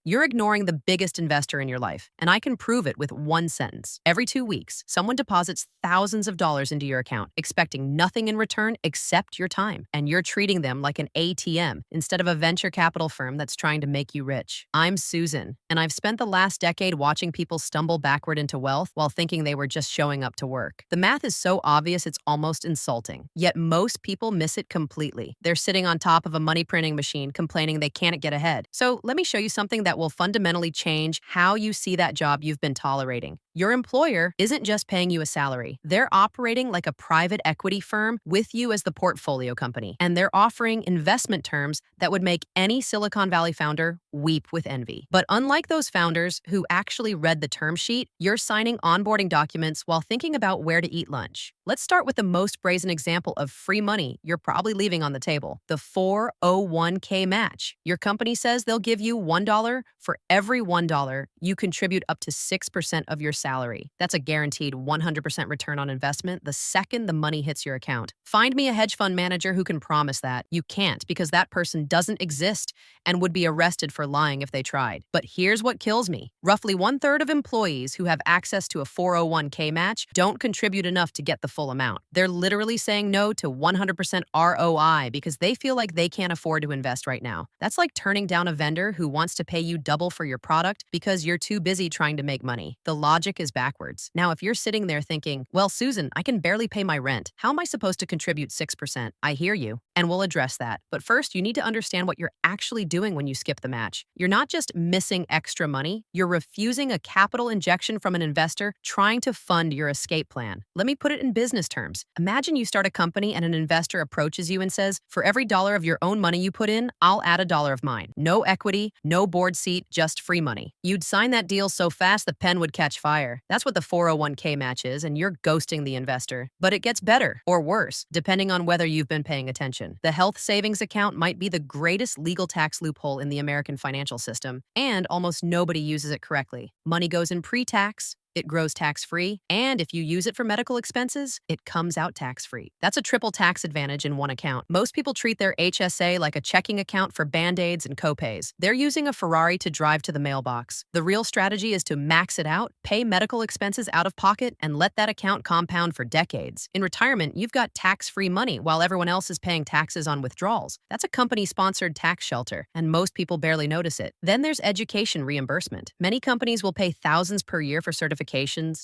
You're ignoring the biggest investor in your life, and I can prove it with one sentence. Every 2 weeks, someone deposits thousands of dollars into your account, expecting nothing in return except your time. And you're treating them like an ATM instead of a venture capital firm that's trying to make you rich. I'm Susan, and I've spent the last decade watching people stumble backward into wealth while thinking they were just showing up to work. The math is so obvious it's almost insulting. Yet most people miss it completely. They're sitting on top of a money printing machine complaining they can't get ahead. So let me show you something that will fundamentally change how you see that job you've been tolerating. Your employer isn't just paying you a salary. They're operating like a private equity firm with you as the portfolio company. And they're offering investment terms that would make any Silicon Valley founder weep with envy. But unlike those founders who actually read the term sheet, you're signing onboarding documents while thinking about where to eat lunch. Let's start with the most brazen example of free money you're probably leaving on the table, the 401k match. Your company says they'll give you $1 for every $1 you contribute up to 6% of your salary. That's a guaranteed 100% return on investment the second the money hits your account. Find me a hedge fund manager who can promise that. You can't, because that person doesn't exist and would be arrested for lying if they tried. But here's what kills me. Roughly 1/3 of employees who have access to a 401k match don't contribute enough to get the full amount. They're literally saying no to 100% ROI because they feel like they can't afford to invest right now. That's like turning down a vendor who wants to pay you double for your product because you're too busy trying to make money. The logic is backwards. Now, if you're sitting there thinking, well, Susan, I can barely pay my rent. How am I supposed to contribute 6%? I hear you, and we'll address that. But first, you need to understand what you're actually doing when you skip the match. You're not just missing extra money, you're refusing a capital injection from an investor trying to fund your escape plan. Let me put it in business terms. Imagine you start a company and an investor approaches you and says, for every dollar of your own money you put in, I'll add $1 of mine. No equity, no board seat, just free money. You'd sign that deal so fast the pen would catch fire. That's what the 401k match is, and you're ghosting the investor. But it gets better or worse, depending on whether you've been paying attention. The health savings account might be the greatest legal tax loophole in the American financial system, and almost nobody uses it correctly. Money goes in pre-tax, it grows tax-free, and if you use it for medical expenses, it comes out tax-free. That's a triple tax advantage in one account. Most people treat their HSA like a checking account for Band-Aids and copays. They're using a Ferrari to drive to the mailbox. The real strategy is to max it out, pay medical expenses out of pocket, and let that account compound for decades. In retirement, you've got tax-free money while everyone else is paying taxes on withdrawals. That's a company-sponsored tax shelter, and most people barely notice it. Then there's education reimbursement. Many companies will pay thousands per year for certifications,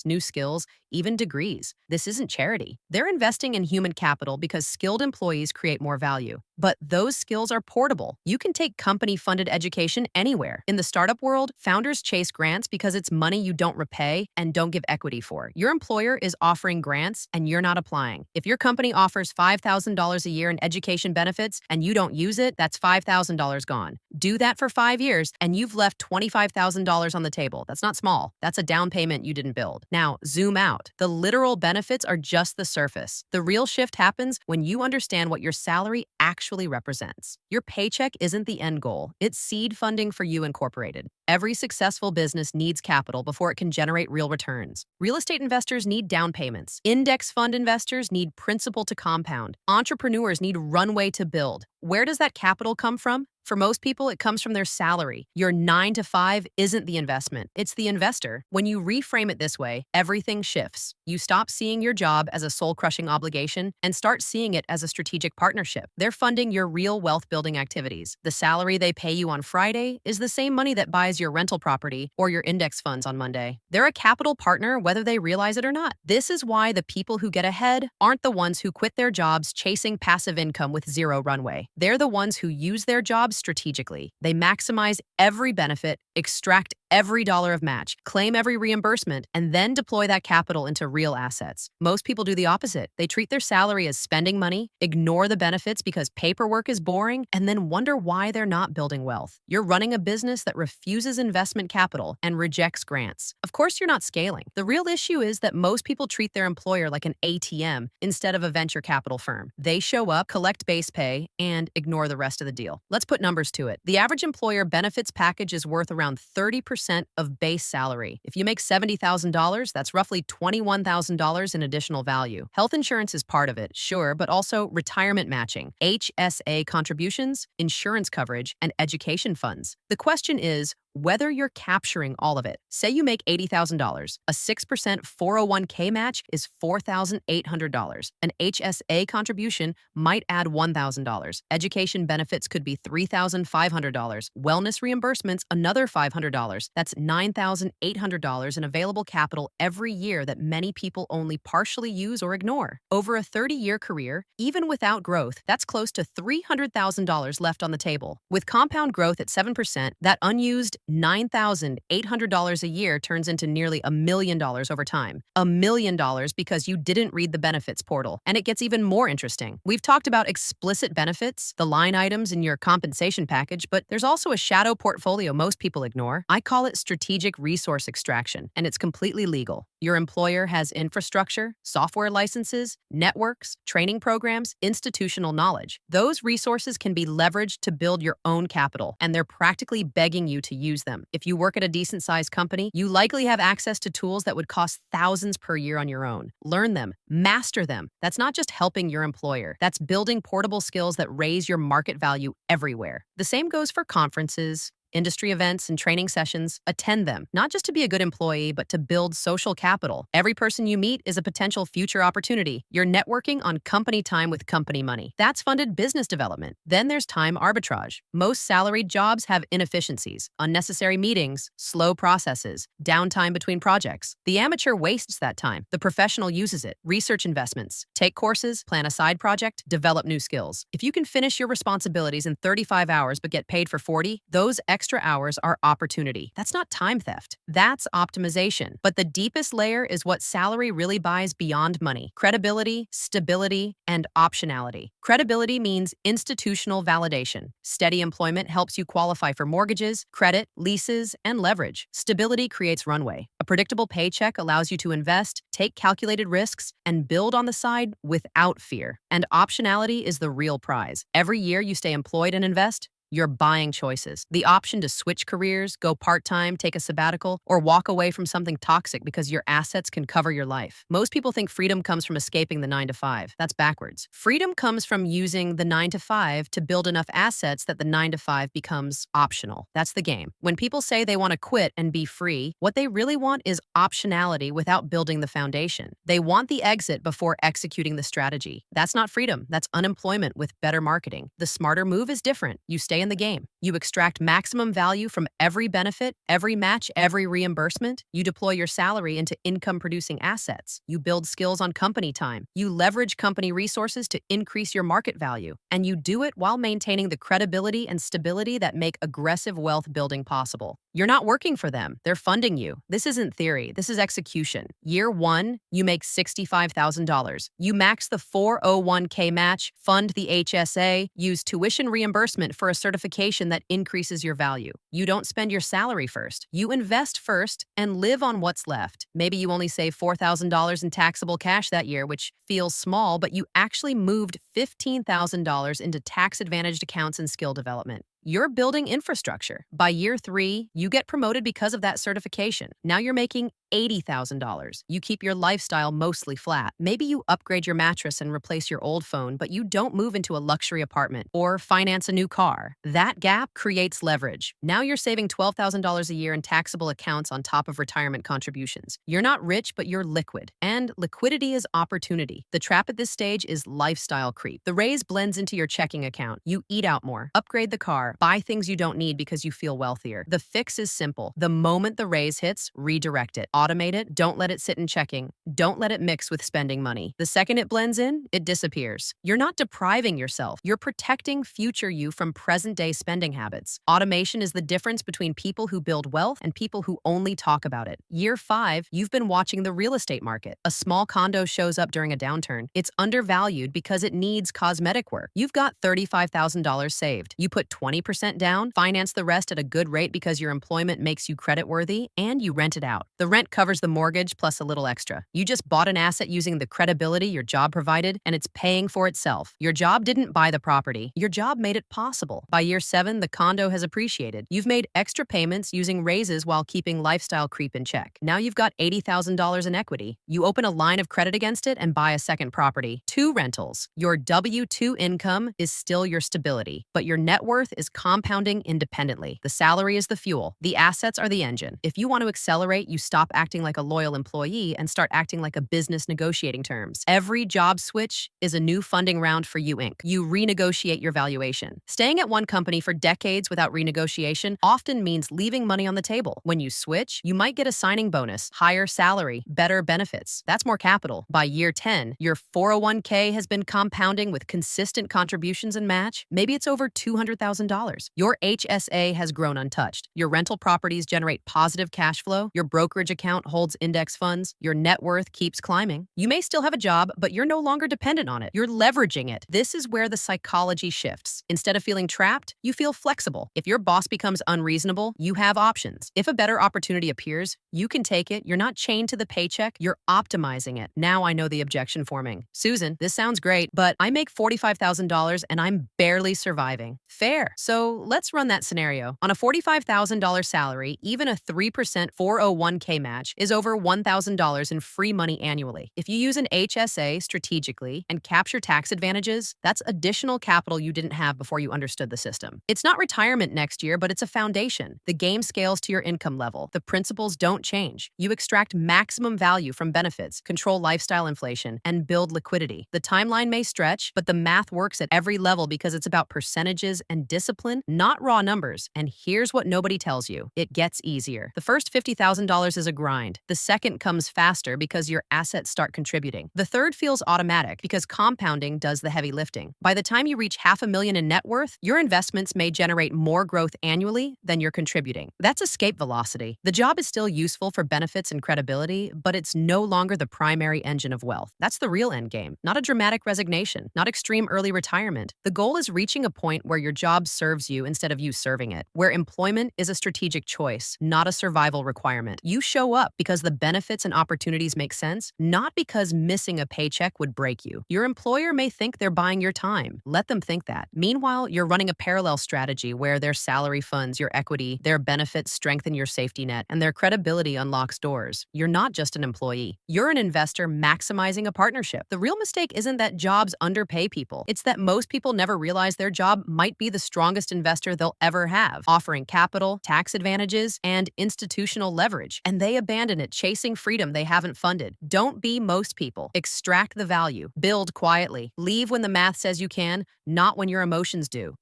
new skills, even degrees. This isn't charity. They're investing in human capital because skilled employees create more value. But those skills are portable. You can take company-funded education anywhere. In the startup world, founders chase grants because it's money you don't repay and don't give equity for. Your employer is offering grants and you're not applying. If your company offers $5,000 a year in education benefits and you don't use it, that's $5,000 gone. Do that for 5 years and you've left $25,000 on the table. That's not small. That's a down payment you didn't build. Now, zoom out. The literal benefits are just the surface. The real shift happens when you understand what your salary actually represents. Your paycheck isn't the end goal. It's seed funding for you incorporated. Every successful business needs capital before it can generate real returns. Real estate investors need down payments. Index fund investors need principal to compound. Entrepreneurs need runway to build. Where does that capital come from? For most people, it comes from their salary. Your 9 to 5 isn't the investment, it's the investor. When you reframe it this way, everything shifts. You stop seeing your job as a soul-crushing obligation and start seeing it as a strategic partnership. They're funding your real wealth-building activities. The salary they pay you on Friday is the same money that buys your rental property or your index funds on Monday. They're a capital partner whether they realize it or not. This is why the people who get ahead aren't the ones who quit their jobs chasing passive income with zero runway. They're the ones who use their jobs strategically. They maximize every benefit, extract every dollar of match, claim every reimbursement, and then deploy that capital into real assets. Most people do the opposite. They treat their salary as spending money, ignore the benefits because paperwork is boring, and then wonder why they're not building wealth. You're running a business that refuses investment capital and rejects grants. Of course, you're not scaling. The real issue is that most people treat their employer like an ATM instead of a venture capital firm. They show up, collect base pay, and ignore the rest of the deal. Let's put numbers to it. The average employer benefits package is worth around 30% of base salary. If you make $70,000, that's roughly $21,000 in additional value. Health insurance is part of it, sure, but also retirement matching, HSA contributions, insurance coverage, and education funds. The question is, whether you're capturing all of it. Say you make $80,000. A 6% 401k match is $4,800. An HSA contribution might add $1,000. Education benefits could be $3,500. Wellness reimbursements, another $500. That's $9,800 in available capital every year that many people only partially use or ignore. Over a 30-year career, even without growth, that's close to $300,000 left on the table. With compound growth at 7%, that unused $9,800 a year turns into nearly $1 million over time. $1 million because you didn't read the benefits portal. And it gets even more interesting. We've talked about explicit benefits, the line items in your compensation package, but there's also a shadow portfolio most people ignore. I call it strategic resource extraction, and it's completely legal. Your employer has infrastructure, software licenses, networks, training programs, institutional knowledge. Those resources can be leveraged to build your own capital, and they're practically begging you to use them. If you work at a decent-sized company, you likely have access to tools that would cost thousands per year on your own. Learn them, master them. That's not just helping your employer. That's building portable skills that raise your market value everywhere. The same goes for conferences, industry events, and training sessions. Attend them, not just to be a good employee, but to build social capital. Every person you meet is a potential future opportunity. You're networking on company time with company money. That's funded business development. Then there's time arbitrage. Most salaried jobs have inefficiencies, unnecessary meetings, slow processes, downtime between projects. The amateur wastes that time. The professional uses it. Research investments. Take courses, plan a side project, develop new skills. If you can finish your responsibilities in 35 hours but get paid for 40, those extra hours are opportunity. That's not time theft. That's optimization. But the deepest layer is what salary really buys beyond money: credibility, stability, and optionality. Credibility means institutional validation. Steady employment helps you qualify for mortgages, credit, leases, and leverage. Stability creates runway. A predictable paycheck allows you to invest, take calculated risks, and build on the side without fear. And optionality is the real prize. Every year you stay employed and invest, you're buying choices. The option to switch careers, go part-time, take a sabbatical, or walk away from something toxic because your assets can cover your life. Most people think freedom comes from escaping the 9-to-5. That's backwards. Freedom comes from using the 9-to-5 to build enough assets that the 9-to-5 becomes optional. That's the game. When people say they want to quit and be free, what they really want is optionality without building the foundation. They want the exit before executing the strategy. That's not freedom. That's unemployment with better marketing. The smarter move is different. You stay in the game. You extract maximum value from every benefit, every match, every reimbursement. You deploy your salary into income-producing assets. You build skills on company time. You leverage company resources to increase your market value. And you do it while maintaining the credibility and stability that make aggressive wealth building possible. You're not working for them. They're funding you. This isn't theory. This is execution. Year 1, you make $65,000. You max the 401k match, fund the HSA, use tuition reimbursement for a certification that increases your value. You don't spend your salary first. You invest first and live on what's left. Maybe you only save $4,000 in taxable cash that year, which feels small, but you actually moved $15,000 into tax-advantaged accounts and skill development. You're building infrastructure. By year 3, you get promoted because of that certification. Now you're making $80,000. You keep your lifestyle mostly flat. Maybe you upgrade your mattress and replace your old phone, but you don't move into a luxury apartment or finance a new car. That gap creates leverage. Now you're saving $12,000 a year in taxable accounts on top of retirement contributions. You're not rich, but you're liquid. And liquidity is opportunity. The trap at this stage is lifestyle creep. The raise blends into your checking account. You eat out more, upgrade the car, buy things you don't need because you feel wealthier. The fix is simple. The moment the raise hits, redirect it. Automate it. Don't let it sit in checking. Don't let it mix with spending money. The second it blends in, it disappears. You're not depriving yourself. You're protecting future you from present-day spending habits. Automation is the difference between people who build wealth and people who only talk about it. Year 5, you've been watching the real estate market. A small condo shows up during a downturn. It's undervalued because it needs cosmetic work. You've got $35,000 saved. You put 20% down, finance the rest at a good rate because your employment makes you creditworthy, and you rent it out. The rent covers the mortgage plus a little extra. You just bought an asset using the credibility your job provided, and it's paying for itself. Your job didn't buy the property. Your job made it possible. By year 7, the condo has appreciated. You've made extra payments using raises while keeping lifestyle creep in check. Now you've got $80,000 in equity. You open a line of credit against it and buy a second property. 2 rentals. Your W-2 income is still your stability, but your net worth is compounding independently. The salary is the fuel, the assets are the engine. If you want to accelerate, you stop acting like a loyal employee and start acting like a business negotiating terms. Every job switch is a new funding round for you, Inc. You renegotiate your valuation. Staying at one company for decades without renegotiation often means leaving money on the table. When you switch, you might get a signing bonus, higher salary, better benefits. That's more capital. By year 10, your 401k has been compounding with consistent contributions and match. Maybe it's over $200,000. Your HSA has grown untouched. Your rental properties generate positive cash flow. Your brokerage account holds index funds. Your net worth keeps climbing. You may still have a job, but you're no longer dependent on it. You're leveraging it. This is where the psychology shifts. Instead of feeling trapped, you feel flexible. If your boss becomes unreasonable, you have options. If a better opportunity appears, you can take it. You're not chained to the paycheck. You're optimizing it. Now I know the objection forming. Susan, this sounds great, but I make $45,000 and I'm barely surviving. Fair. So let's run that scenario. On a $45,000 salary, even a 3% 401k match is over $1,000 in free money annually. If you use an HSA strategically and capture tax advantages, that's additional capital you didn't have before you understood the system. It's not retirement next year, but it's a foundation. The game scales to your income level. The principles don't change. You extract maximum value from benefits, control lifestyle inflation, and build liquidity. The timeline may stretch, but the math works at every level because it's about percentages and discipline, not raw numbers. And here's what nobody tells you. It gets easier. The first $50,000 is a grind. The second comes faster because your assets start contributing. The third feels automatic because compounding does the heavy lifting. By the time you reach $500,000 in net worth, your investments may generate more growth annually than you're contributing. That's escape velocity. The job is still useful for benefits and credibility, but it's no longer the primary engine of wealth. That's the real end game, not a dramatic resignation, not extreme early retirement. The goal is reaching a point where your job serves you instead of you serving it, where employment is a strategic choice, not a survival requirement. You show up because the benefits and opportunities make sense, not because missing a paycheck would break you. Your employer may think they're buying your time. Let them think that. Meanwhile, you're running a parallel strategy where their salary funds your equity, their benefits strengthen your safety net, and their credibility unlocks doors. You're not just an employee. You're an investor maximizing a partnership. The real mistake isn't that jobs underpay people. It's that most people never realize their job might be the strongest investor they'll ever have, offering capital, tax advantages, and institutional leverage. And they abandon it, chasing freedom they haven't funded. Don't be most people. Extract the value. Build quietly. Leave when the math says you can, not when your emotions do.